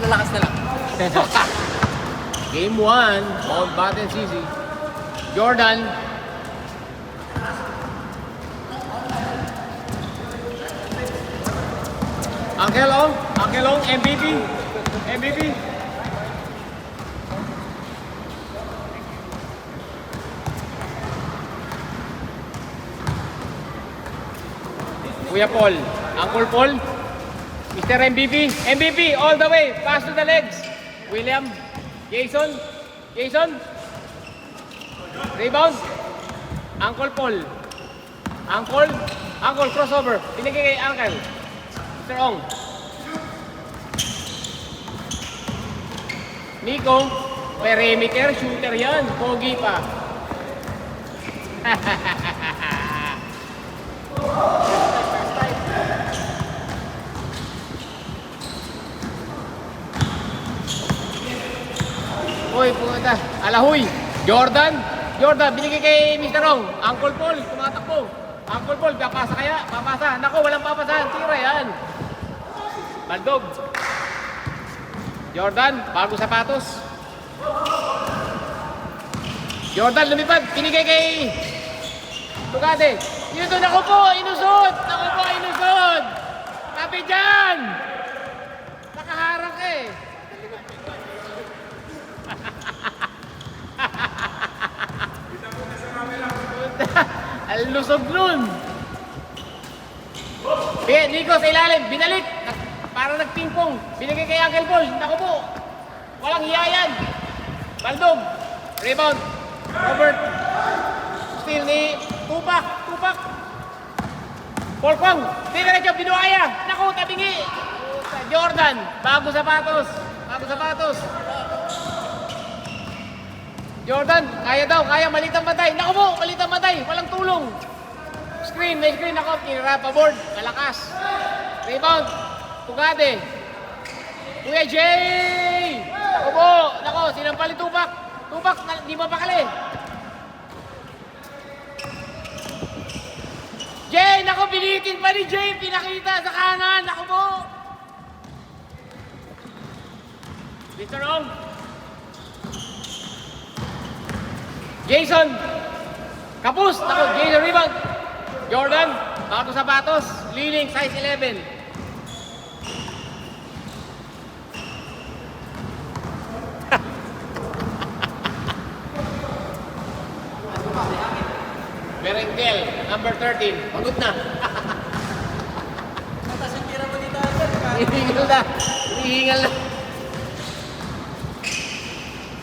malalakas na lang. Game 1, Mountbatten CC. Jordan. Uncle Ong, MVP. MVP. Kuya Paul, Uncle Paul, Mr. MVP, MVP all the way, pass to the legs. William, Jason, rebound, Uncle Paul, Uncle crossover, binigay kay Uncle, Mr. Ong. Nico, perimeter shooter yan, pogi pa. Hoy, pumunta. Alahoy. Jordan, binigay kay Mr. Ong. Uncle Paul, tumatakbo. Uncle Paul, papasa kaya? Papasa. Nako, walang papasahan. Tira yan. Baldog. Jordan, bago sapatos. Jordan, lumipad. Binigay kay Tugade. Yun doon, ako po, inusod. Kapit dyan. Nakaharang eh. Ang lusog nun. Nico sa ilalim, binalik. Para nagpingpong. Binigay kay Uncle Paul. Naku po. Walang hiya yan. Baldog. Rebound. Robert. Steal ni Tupak. Paul Kwang. Diretso, binuaya. Naku, tabingi. Jordan. Bago sapatos. Jordan, kaya, malit ang matay. Naku po, malit ang matay. Walang tulong. May screen ako. Tinira pa board. Malakas. Rebound. Tugade. Kuya Jay! Naku, sinampal ni Tupak. Di mapakali. Jay, naku, binitin pa ni Jay. Pinakita sa kanan. Naku po. Mr. Ong. Jason. Kapus. Naku, Jason rebound. Jordan. Bago sapatos. Liling, size 11. Berengkel, number 13. Pagod na. Matas yung tira mo dito. Hihingal na.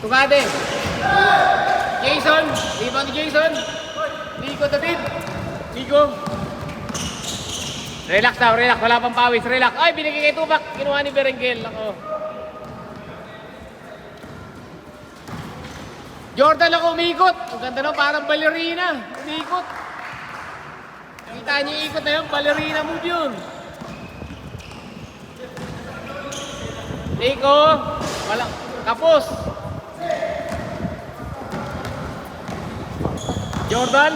Tugade. Jason. Rebound ni Jason. Nico David. Relax. Wala pang pawis. Relax. Ay, binigay kay Tupak. Kinuha ni Berengkel. Ako. Jordan ako umikot. Ang ganda na, parang ballerina. Umikot. Kita niyo yung ikot na yun. Ballerina move yun. Nico. Wala. Kapos. Jordan.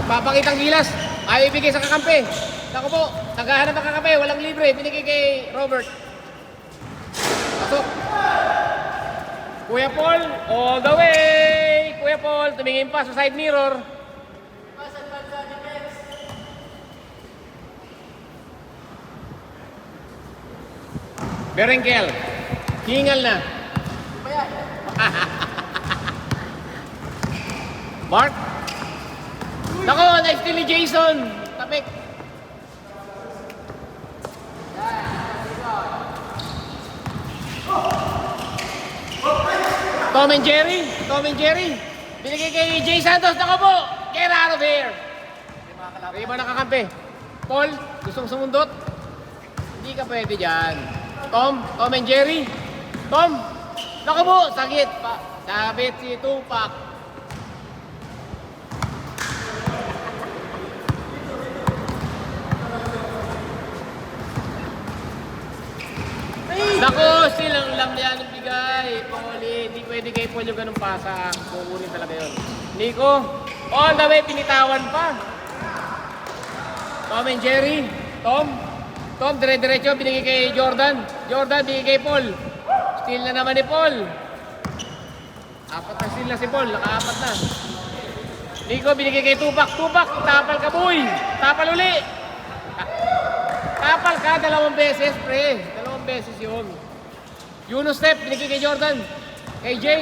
Nagpapakitang gilas. Ayaw ibigay sa kakampi. Naku po. Naghahanap ang kakampi. Walang libre. Binigay kay Robert. Pasok. Kuya Paul, all the way! Kuya Paul, tumingin pa sa side mirror. Berengkel, hingal na. Mark? Nako, na-steal ni Jason. Tapik. Tom and Jerry. Binigay kay Jay Santos. Nako po. Get out of here. Hindi ba nakakampi? Paul, gustong sumundot? Hindi ka pwede dyan. Tom and Jerry. Tom. Nako po. Sakit pa. Sabit si Tupak. Nako, silang lang yan ang bigay. Poli, hindi pwede kay Paul yung ganun pasa. Kukunin talaga yun. Nico, all the way, pinitawan pa. Tom and Jerry. Tom, dire-diretso, binigay kay Jordan. Jordan, binigay kay Paul. Steal na naman ni Paul. Apat na steal na si Paul. Naka-apat na. Nico, binigay kay Tupac. Tupac, tapal ka, boy. Tapal uli. Tapal ka, 2 beses, pre. 2 beses yun. Yunus step, binigay kay Jordan. Kay Jay.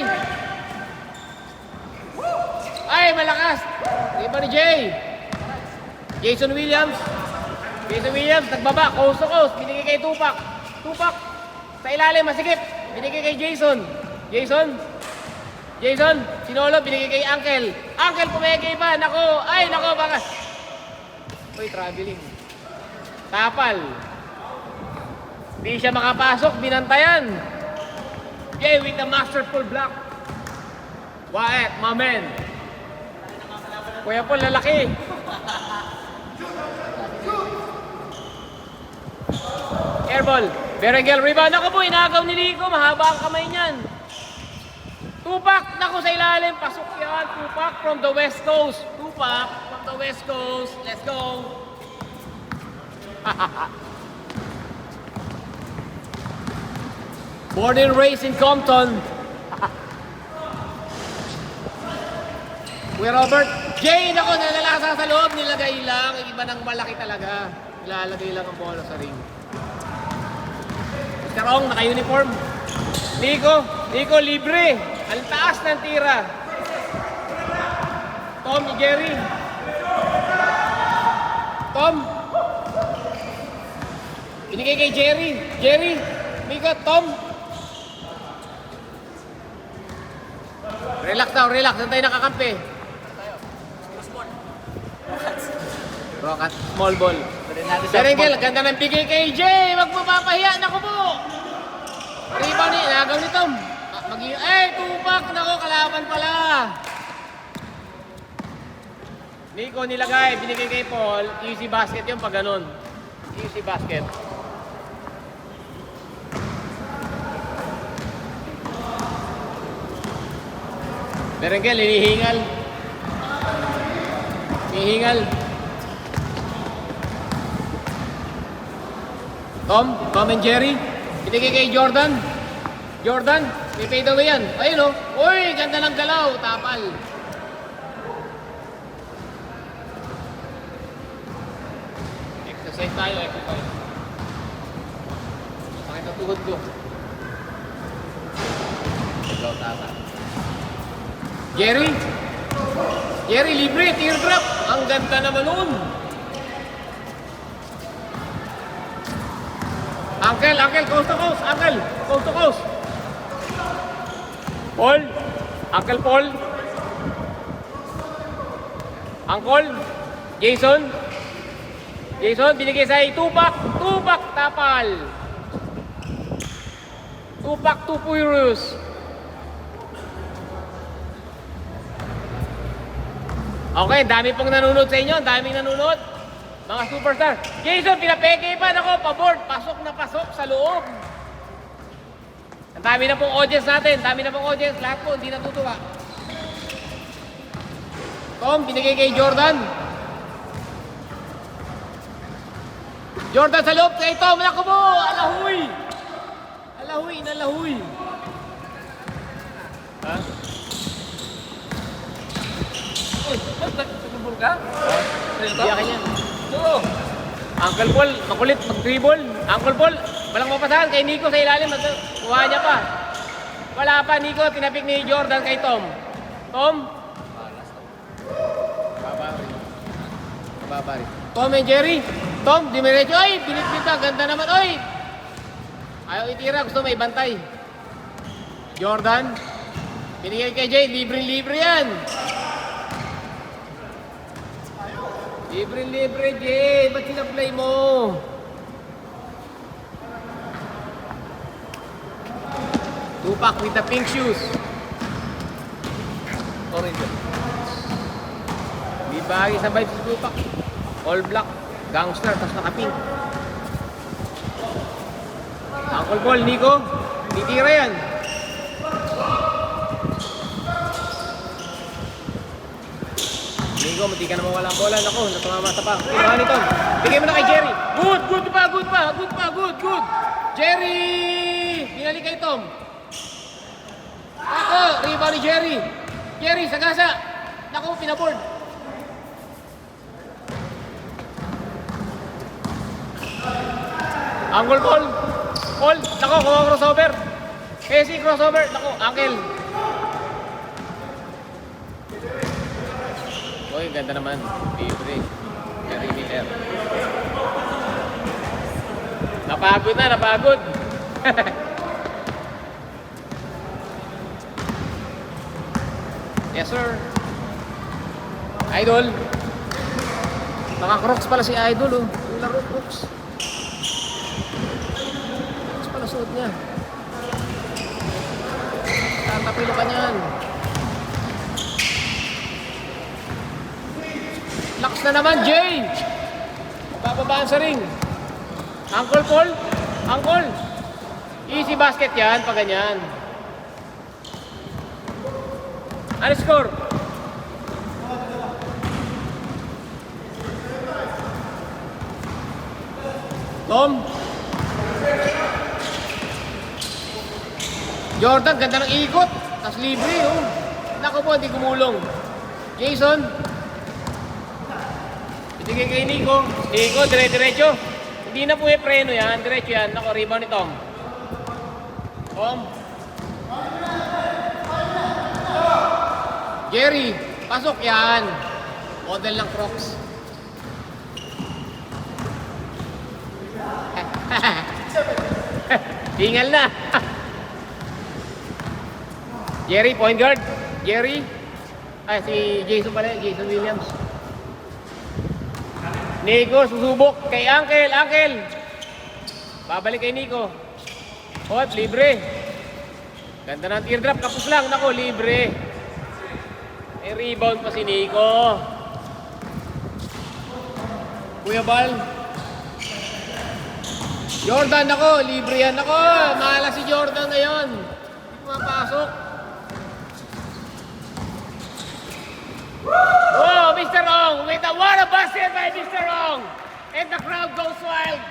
Ay, malakas. Iba ni Jay. Jason Williams. Jason Williams, nagbaba. Coast to coast. Binigay kay Tupac. Tupac, sa ilalim, masikip. Binigay kay Jason. Jason. Jason, sinolo, binigay kay Uncle. Uncle, pumegay pa. Nako, ay, nako, baka. Uy, traveling. Tapal. Di siya makapasok, binantayan. Jay with the masterful block. Wyatt, my man. Kuya Paul, lalaki. Airball. Berengel, rebound. Ako po, inagaw ni Lico. Mahaba ang kamay niyan. Tupac, naku sa ilalim. Pasok yan. Tupac from the West Coast. Tupac from the West Coast. Let's go. Born and raised in Compton. Kuya Robert. Jay, naku, nalalasa sa loob. Nilagay lang. Iba ng malaki talaga. Ilalagay lang ang bola sa ring. Mr. Ong, naka-uniform. Nico, libre. Ang taas ng tira. Tom, Jerry. Tom. Binigay kay Jerry. Jerry, Nico, Tom. Relax daw, relax. Saan tayo nakakampi? Rocket, small ball. Berengel, ganda ng bigay kay Jay. Wag mo papahiya. Naku po. Rebound ni, nagaw ni Tom. Tupac. Naku, kalaban pala. Nico nilagay. Binigay kay Paul. Easy basket yung pag ganun. Easy basket. Berengel, hinihingal. Hinihingal. Tom and Jerry. Binigay kay Jordan. Jordan, may fade away yan. Ayun o. Uy, ganda ng galaw. Tapal. Exercise tayo, exercise. Sakit ang tuhod ko. Galaw tata. Jerry. Jerry, libre. Teardrop. Ang ganda naman nun. Uncle, coast to coast. Uncle, coast to coast. Paul, Uncle Paul. Uncle, Jason. Jason, binigay sa Tupac. Tupac, tapal. Tupac, Tupuyurus. Okay, dami pong nanonood sa inyo. Daming nanonood. Mga superstar. Jason, pinapeke pa. Nako, paboard. Pasok na pasok sa loob. Ang dami na pong audience natin. Dami na pong audience. Lahat po, hindi natutuwa. Tom, binigay kay Jordan. Jordan sa loob kay Tom. Nako po, alahuy. Alahuy, nalahuy. Ha? Uy, nagtutubol ka? Iyakin niya. Oo. Uncle Paul, makulit, mag-dribble. Uncle Paul, walang mapasahan kay Nico sa ilalim. Kuha niya pa. Wala pa, Nico. Tinapik ni Jordan kay Tom. Tom? Babari. Tom and Jerry. Tom, dimiretso. Ay, binitbita. Ganda naman. Ay! Ayaw itira. Gusto may bantay. Jordan. Binigay kay Jay. Libre-libre yan. Libre, Jay. Ba't sinaplay mo? Tupac with the pink shoes. Orange. Di bagay sa vibes si Tupac. All black. Gangster. Tapos naka-pink. Uncle Paul, Nico. Titira yan. Nico, mati ka na mawala ang bola. Naku, natumamasa pa. Kinuha nito. Bigay mo na kay Jerry. Good pa. Jerry! Binalik kay Tom. Ako, rebound ni Jerry. Jerry, sagasa. Naku, pinaboard. Angle ball. Paul, naku, kuha crossover. Casey, crossover. Naku, Angel. Uy, ganda naman. Libre. Jerry Miller. Napagod na, napagod. Yes, sir. Idol. Naka-crocs pala si Idol, oh. Yung laro, crocs. Crocs pala suot niya. Tatapilo ka niyan. Lakas na naman, Jay! Bababaan sa ring. Uncle Paul? Uncle? Easy basket yan, pag ganyan. Ano score? Tom? Jordan, ganda ng ikot. Tapos libre, oh. Naku po, hindi gumulong. Jason? Ibigay kay Nico. Nico, dire-diretso. Hindi na po preno yan. Diretso yan. Naku, rebound ni Tom. Tom? Jerry, pasok yan. Model ng Crocs. Tingal na. Jerry, point guard. Jerry. Ay, si Jason pala. Jason Williams. Nico, susubok. Kay Uncle. Uncle. Babalik kay Nico. Hot, libre. Ganda ng teardrop. Kapos lang. Nako, libre. May rebound pa si Nico. Kuya Bal. Jordan ako, libre yan ako. Mahala si Jordan ngayon. Hindi pumapasok. Wow, Mr. Ong. With a what a basket by Mr. Ong. And the crowd goes wild.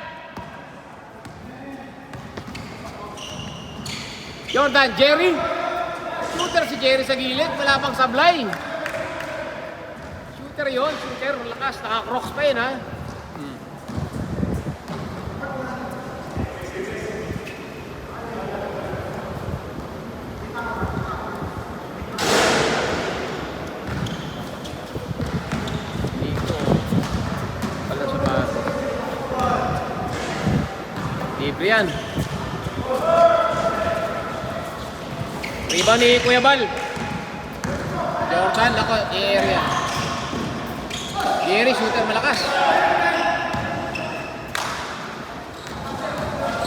Jordan, Jerry. Shooter si Jerry sa gilid, wala pang sablay. Shooter yon, shooter, lakas, naka-crocs pa yun, ha? Dito, pala sa baso. Libre yan. Rebound ni Kuya Bal. Jordan, ako, area. Jerry, shooter malakas.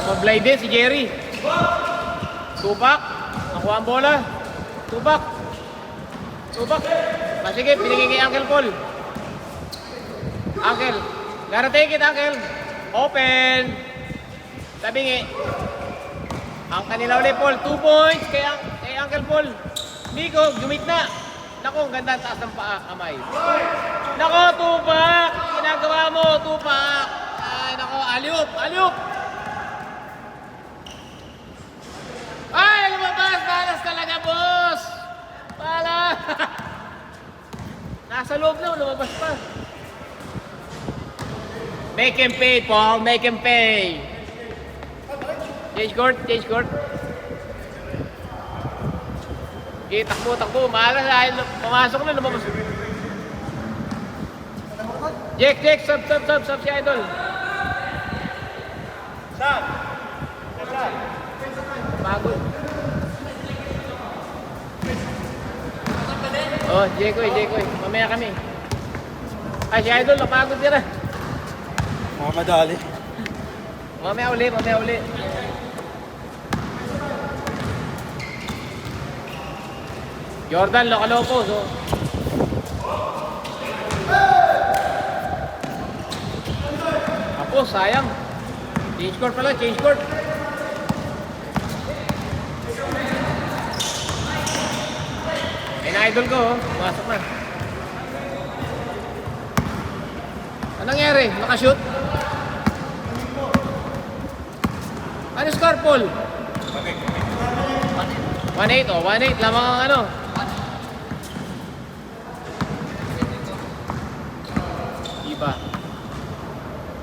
Mablay din si Jerry. Tupak. Nakuha ang bola. Tupak. Tupak. Sige, pinigay kay Uncle Paul. Uncle. Gotta take it, Uncle. Open. Tabingi. Ang kanila ulit, Paul. 2 points kay Uncle Paul. Nico, gumit na. Naku, ang ganda taas ng paa, kamay. Naku, tupak. Ginagawa mo, tupak. Ay, naku, aliup, aliup. Ay, lumabas. Balas talaga, boss. Balas. Nasa loob na, lumabas pa. Make him pay, Paul. Make him pay. Change court, change court. Okay, takbo, takbo. Mahala na. Pumasok na, lumabas. Jack, Jack, sub si Idol. Saan? Saan? Pagod. Oh, Jekoy. Mamaya kami. Ay, si Idol, napagod yan na. Mga madali. Mamaya uli. Jordan, lokaloko. So. Tapos, sayang. Change court pala, change court. Ay, na-idol ko, oh. Pumasok na. Anong nangyari? Nakashoot? Ano score, Paul? 1-8, oh. 1-8. Lamang ang ano. Iba.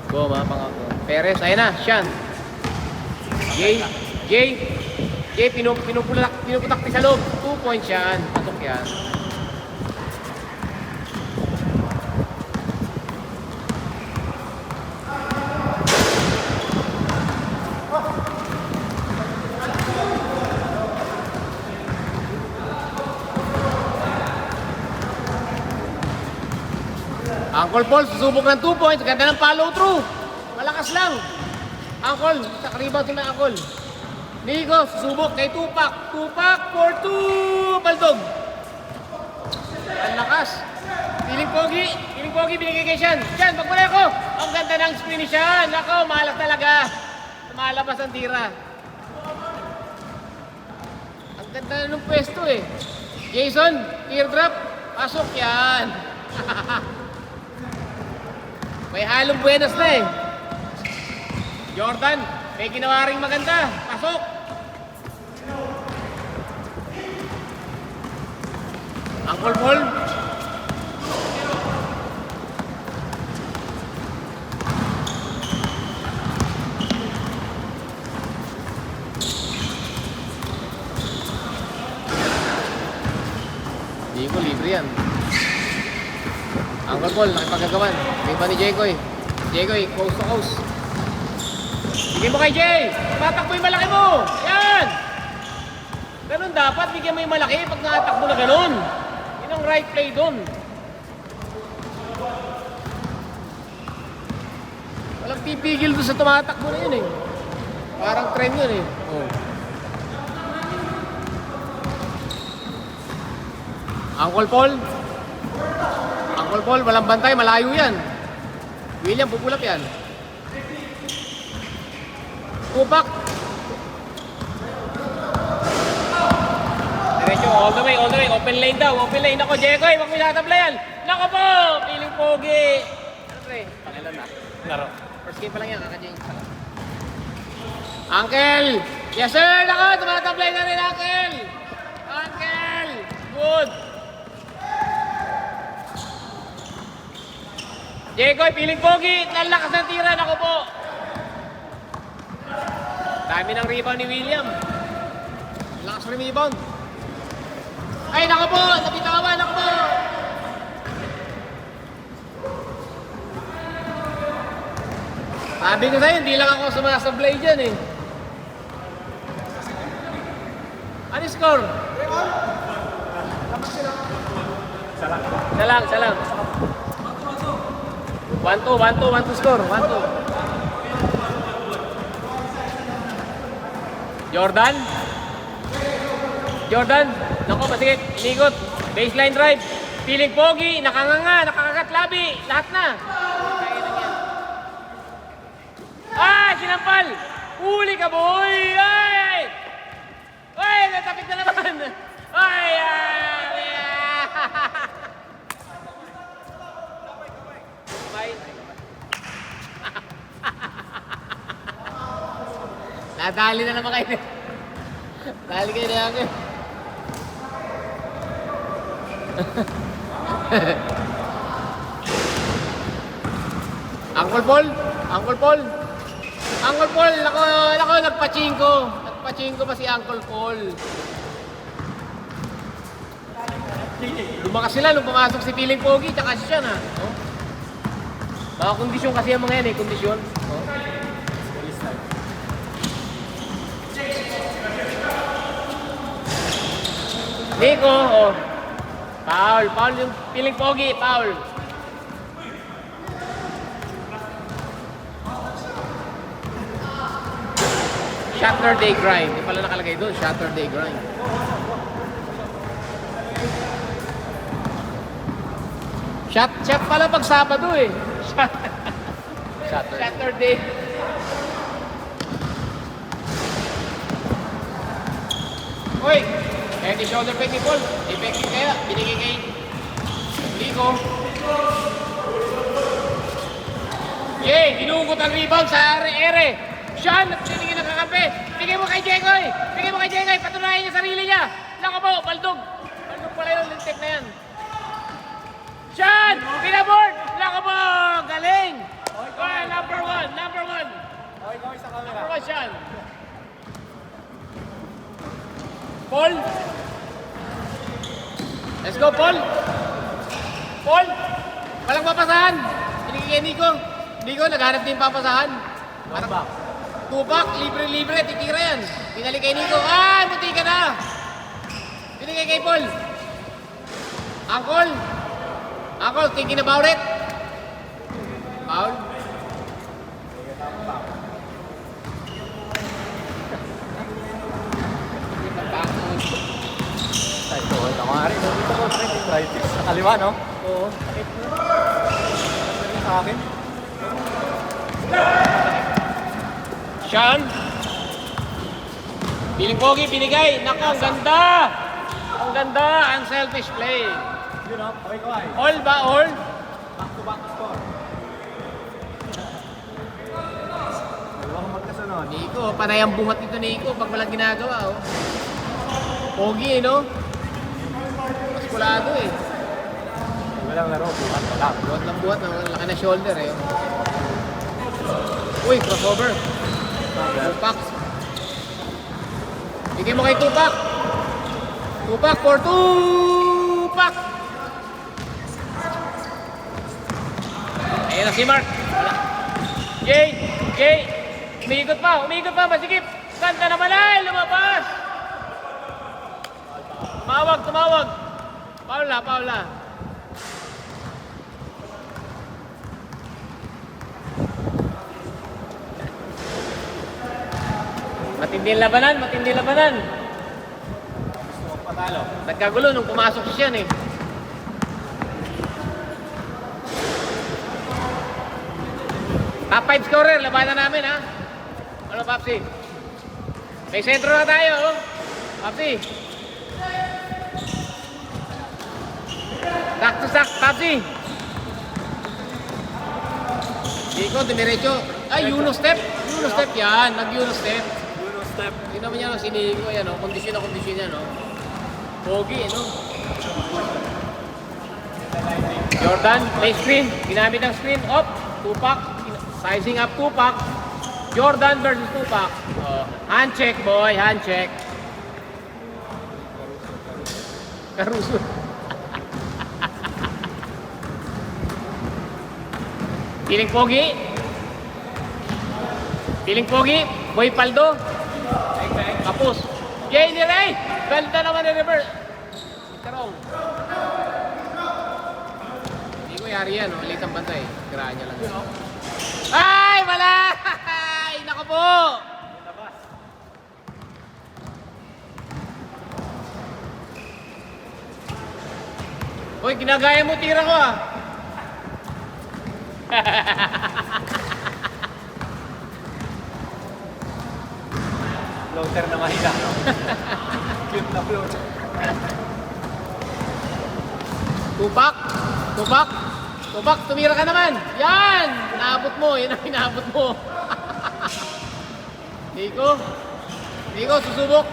Go, mga pangako. Perez, ayun na. Sean. Jay, pinuputak sa loob. 2 points yan. Pasok yan. Uncle Paul, susubok ng 2 points. Ganda ng follow through. Malakas lang. Uncle, sa rebound si Uncle. Nico, susubok kay Tupac. Tupac for 2. Baldog. Ang lakas. Piling Pogi, binigay kay Sean. Sean, pagmula ako. Ang ganda ng screen ni Sean. Ako, malas talaga. Malabas ang tira. Ang ganda na ng pwesto eh. Jason, teardrop. Pasok yan. May halong buenas na eh. Jordan, may ginawa ring maganda. Pasok. Uncle Paul. Hindi ko, libre yan. Uncle Paul, nakipagkagawan. May ba ni Jekoy? Jekoy, coast to coast. Bigyan mo kay Jay! Matakbo yung malaki mo! Yan! Ganun dapat, bigyan mo yung malaki pag nakatakbo na ganun. Yun ang right play dun. Walang pipigil doon sa tumatakbo na yun eh. Parang trend yun eh. Oh. Uncle Paul, walang bantay, malayo yan. William, pupulap yan. Tupak. Diretso, all the way. Open lane daw, open lane. Ako, Jekoy, wag mo tataplayan. Nako po, piling pogi. Ano pre? Pangilan na. Laro. First game pa lang yan, kaka-change pa lang. Uncle! Yes sir, nako, tumataplay na rin, Uncle! Uncle! Good! Jekoy, piling pogi, nalakas ng tira, nako po. Dami ng rebound ni William. Lakas ng rebound. Ay, nako po, nabitawan, nako po. Sabi ko sa'yo, hindi lang ako sumasablay dyan eh. Ano score? Salang. 1-2 score. 1-2. Jordan, naku, masigit, inigot, baseline drive, piling pogi, nakanganga, nakakagat labi, lahat na. Ay, sinampal! Huli ka, boy! Ay, natapit na naman! Ay! Nadali na naman kayo. Dali kayo na ako. Uncle Paul, ako, nagpachinko pa si Uncle Paul. Lumakas sila nung pumasok si Piling Pogi, tsaka siya na. Oh. Mga kondisyon kasi ang mga yan eh, kondisyon. Oh. Nico, oh. Foul yung Piling Pogi, foul. Saturday grind. Hindi pala nakalagay doon, Saturday grind. Shot pala pag Sabado eh. Saturday. Uy! Kaya di shoulder fake ni Paul. Effective kaya. Binigay kay Lico. Yay! Ginugot ang rebound sa ere. Sean! Tinigin ang kakampi. nakakampi. Bigay mo kay Jekoy. Bigay mo kay Jekoy. Patunayan niya sarili niya. Laka po, Baldog. Baldog pala yun, lintik na yan. Sean! Pinaboard! Laka po! Galing! Oh, number one. Okay, go sa camera. Number one, Sean. Paul? Let's go, Paul! Paul! Walang papasahan! Pinigay kay Nico. Nico, naghanap din papasahan. Parang Tupak, libre-libre, titira yan. Pinalik kay Nico. Ah, buti ka na! Pinigay kay Paul. Uncle, thinking about it? Paul? ito, ako nga rin. Dito ko, arthritis. Sa kaliwa, no? Oo. Sa akin. Sean? Piling pogi, binigay. Nako, ang ganda! Ang ganda, unselfish play. Yun, no? Okay, ko ay. All ba, all? Back-to-back score. Dalawang magkasunod. Nico, panay ang buhat nito Nico pag walang ginagawa, oh. Pogi, no? Maskulado, eh. Walang laro, buhat pa lang. Buhat lang buhat, no? Laki na shoulder, eh. Uy, crossover. Tupak. Bigay mo kay Tupak. Tupak for Tupak. Ayan na si Mark. Wala. Jay. Umiikot pa, masikip. Ganda naman ay, lumabas. Tumawag. Paula. Matinding labanan. Gusto ko patalo. Nagkagulo nung pumasok siya eh. Top 5 scorer, labanan namin ha. Ano, Papsi? May sentro na tayo, oh. Papsi. Sack, Papsi. Diko, dumiretso. Ay, Yuno step yan. Nag-Yuno step. Yuno step. Hindi naman yan, si Nico, yan, oh. Kondisyon yan, oh. Pogi, no? Jordan, play screen. Ginamit ang screen. Up, Tupak. Sizing up Tupak. Jordan versus Tupak. Oh. Hand check, boy. Caruso. Piling Pogi. Boy Paldo. Kapus. Jay ni Ray. Ganda naman ni reverse. Karong. Hindi ko yari yan. Malit ang bantay. Kiraan niya lang. Ay! Wala! Ay! Naku po! Uy, ginagaya mo tira ko ah. Floater na mahina, no? Cute na floater. Tupak, tumira ka naman. Yan! Naabot mo. Yan ang inaabot mo. Nico, susubok.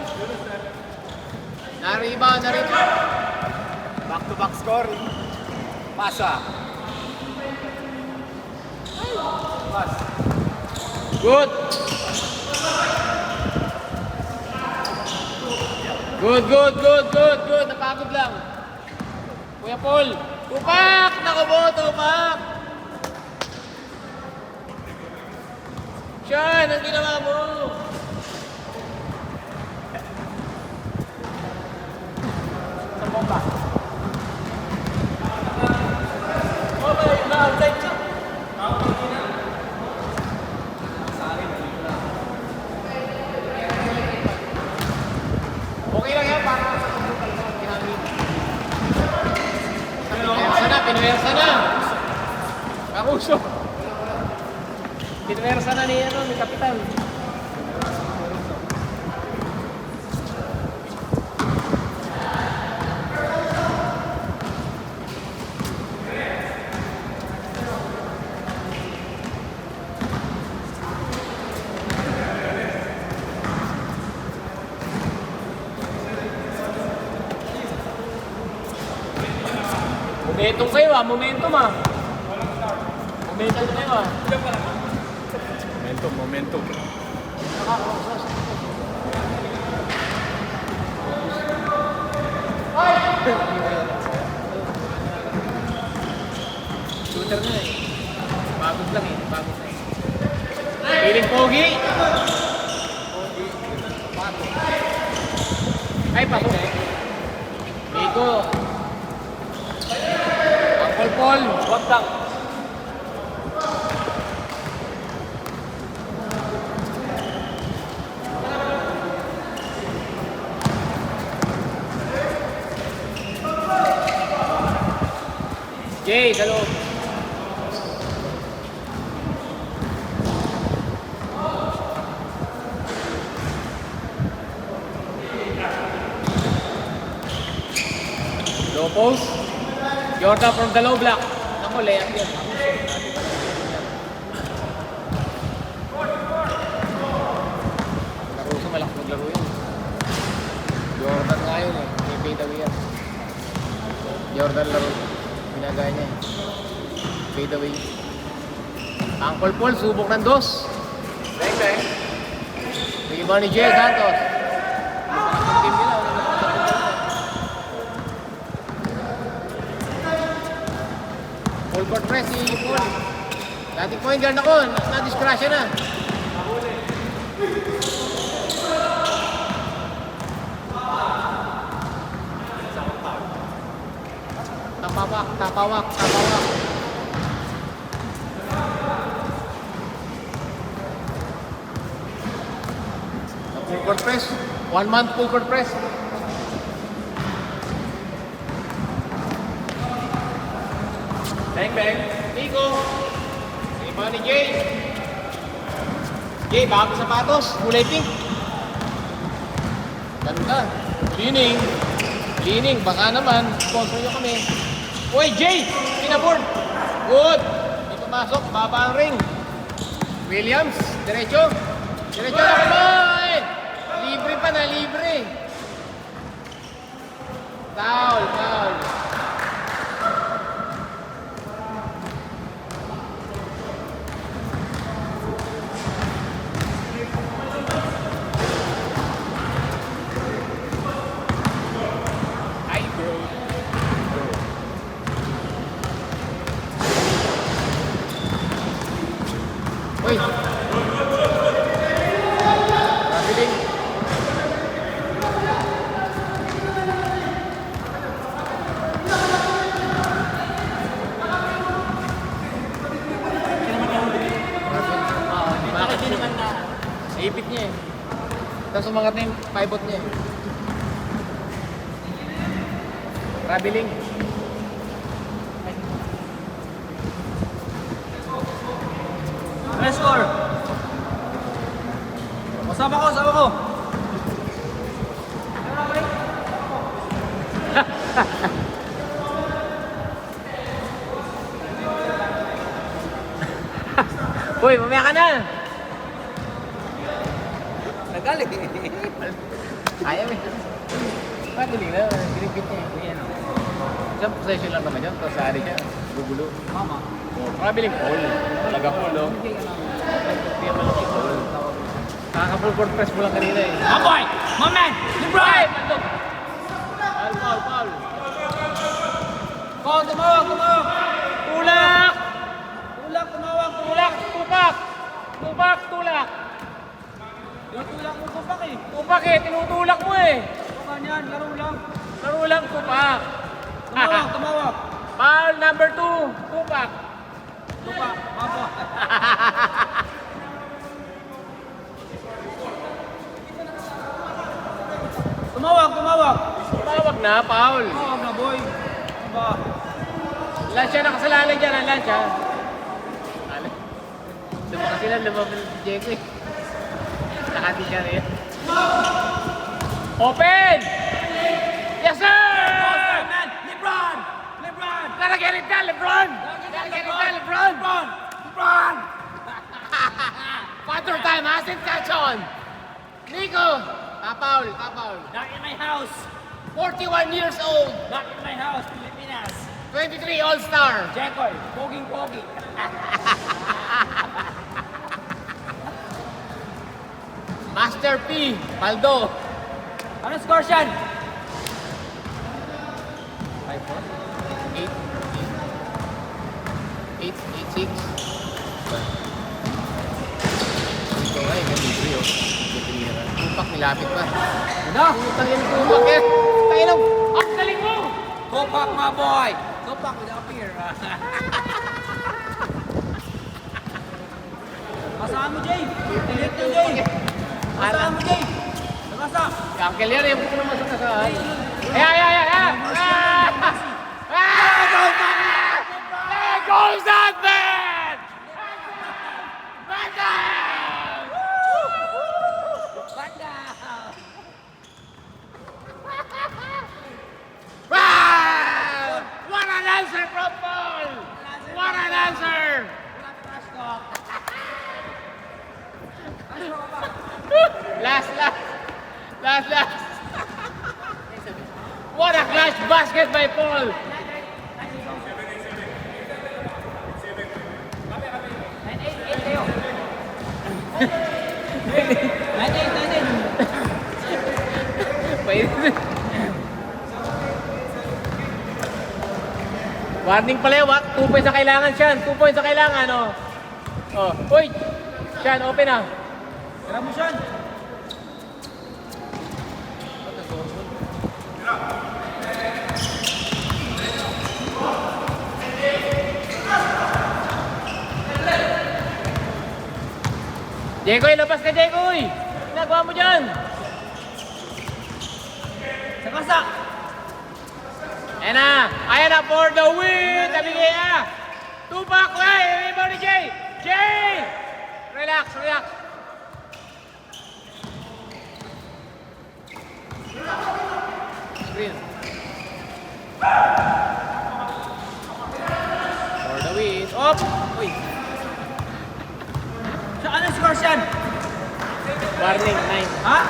Na-rebound. Back-to-back score. Pasa. Pass. Good. Napagod lang. Kuya Paul. Tupak! Naku po, Tupak! Sean, ang ginawa mo? Sa bomba. Na-outside siya. Okay lang yan para sa pagbutal mo. Pinuwersa na. Kakuso. Pinuwersa na ni Kapitan. Momentum kayo ah, momentum ah. Momentum kayo ah. Momentum, momentum. Shooter na eh. Pagod lang eh, pagod na eh. Piling pogi. Ay, pasok eh. Nico. Uncle Paul. Wag lang. Jay, sa loob. Low post. Jordan from the low block. Ako, layup yan. Laro sa malaki maglaro yun. Jordan nga yun eh. May fadeaway yan. Jordan laro. Ginagaya niya eh. Fadeaway. Uncle Paul, subok ng dos. Bang, bang. Iba ni Jay Santos. Team nila. Full court press si Paul. Dating point guard ako, na-disgrasya na. Tapawak, tapawak, tapawak. Full court press. 1 month full court press. Bang, bang. Nico. Iba ni Jay. Jay, bago sapatos. Kulay pink. Ganda. Cleaning. Cleaning. Baka naman. Sponsor nyo kami. Uy, Jay! Pinaboard. Good. Di pumasok. Baba ang ring. Williams. Diretso. Diretso na kamay. Libre pa na. Libre. Foul. Foul. Ay, bro. Uy. Mabiling. Bakit din naman na? Ipit niya eh. Tapos umangat na yung pivot niya eh. Traveling. Ano score? Sama ko, sama ko. Uy, mamaya ka na! Nagalit. Ayaw eh. Pagaling na, ginipit niya eh. Ayan o. Isang possession lang naman yun, tapos sari siya. Gugulo. Mama. Traveling Paul. Talaga Paul o. Hindi naman lang Paul. Nakaka-full court press mo lang kanina eh. My boy! My man! LeBron! Foul, foul, foul. Call, tumawag, tumawag! Tulak! Tulak, tumawag, Tulak! Tupak! Tupak! Tulak! Yung tulak mo tupak eh. Tupak eh! Tinutulak mo eh! Tupak yan, laro lang. Laro lang, tupak! Tumawag, tumawag. Foul number 2, tupak! Tupak, mapa. Tumawag, tumawag. Tumawag na, foul! Tumawag na boy. Diba? Lansya nakasalalay dyan, ang lansya. Lumaka sila, lumabas si Diego eh. Nakati siya rin. Open! Yes, sir! Man, LeBron! LeBron! Gotta get it done, LeBron! Gotta get it done, LeBron! LeBron! Father time, hasn't catch on! Nico! Tapaul, tapaul. Not in my house. 41 years old! Not in my house, Pilipinas. 23 All-Star. Jekoy, poging-pogi. Master P. Paldo. Ano score siyan? 5-4? 8, 6. Ito nga eh, libre oh. Tupak, nilapit pa. Ano? Utang yan, tupak eh. Tayo lang. Ang galing mo! Tupak, my boy! Tupak without fear. Kasama mo, Jay! Pilit mo, Jay! Kasama mo, Jay! Nakasa! Uncle yan, yung buko naman sa kasahan. Ayan! There goes that man! Banda! Banda! Wow! What an answer from Paul! What an answer! Last. What a clutch basket by Paul! 9-8 kayo. 9-8. Warning pala yun, 2 points sa kailangan, Sean. 2 points sa kailangan, oh. Oh, uy! Sean, open ah. Tira mo, Sean. Jekoy, labas ka, Jekoy! Ginagawa mo dyan! Sa kasa! Ayan na for the win! Nabigay na! Tupak, ay! Rebound ni Jay! Jay! Relax! Screen. For the win. Op! Uy! Sa ano score siyan? Warning, 9. Ha?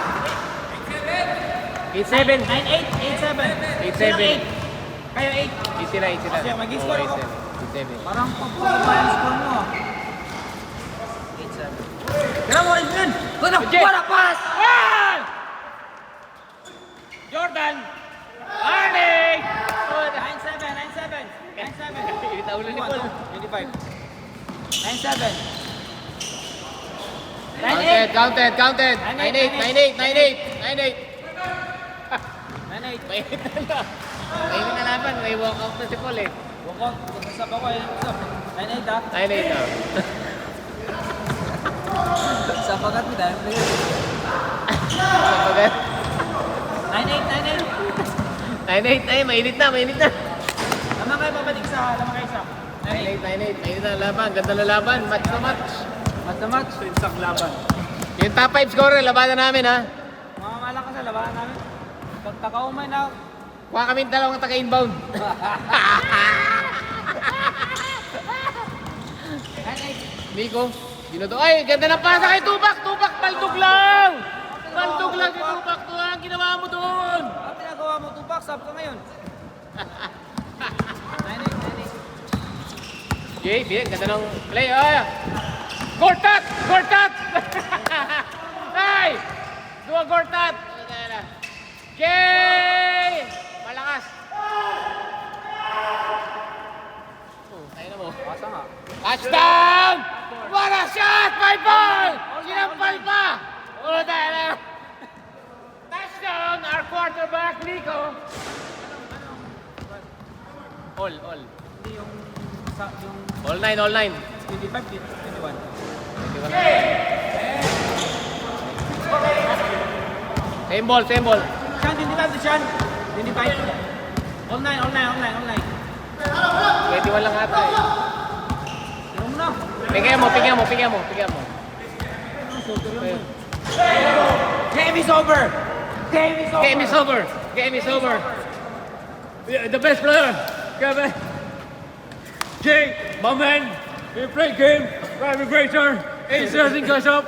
8-7. 9-8, 8-7. 8-7. Kayo 8. Easy na. Kasi mag-score ako. 8-7. Parang pagpapapa yung score mo. 8-7. Tira mo, Edwin! Jay! What a pass! One! Jordan! Warning! 9-7. Kita ulo ni Paul. 25. 9-7. Counted. 9-8. 9-8. Mainit na laban. May walkout na si Paul eh. Walkout. Nagkasap ako eh. 9-8 ha? 9-8 na. Sa pagat mo dahil. 9-8. 9-8. Ay, mainit na. Lamang kayo babalik sa. 9-8. Mainit na laban. Ganda na laban. Match na match. Match. Isang laban. Yung top 5 scorer, labanan namin ha. Mamamala ka sa labanan namin. Pagkakaumay na. Kuha kami dalawang taga-inbound. 9-8. Nico, ginuto. Ay, ganda ng pasa kay Tupak. Baldog lang si Tupak. To ang ginawa mo doon. Ang pinagawa mo, Tupak, sab ka ngayon. 9-8. Jay, ganda ng play. Ay, Gortat! Ay! Dua Gortat! Jay! Malakas! Tayo na mo. Pasa nga. Touchdown! What a shot! My ball! Sinampal pa! Ulo tayo na. Touchdown! Our quarterback, Nico. All. Hindi yung... All nine. 25, 21. Same ball. Sean, 25 to Sean. 25. All 9. 21 lang ata eh. Tira mo na. Pigyan mo. Game is over. Game is over. Yeah, the best player. Kevin. Jay, my man. We play game. We have a great turn. 8-0 in Kasap.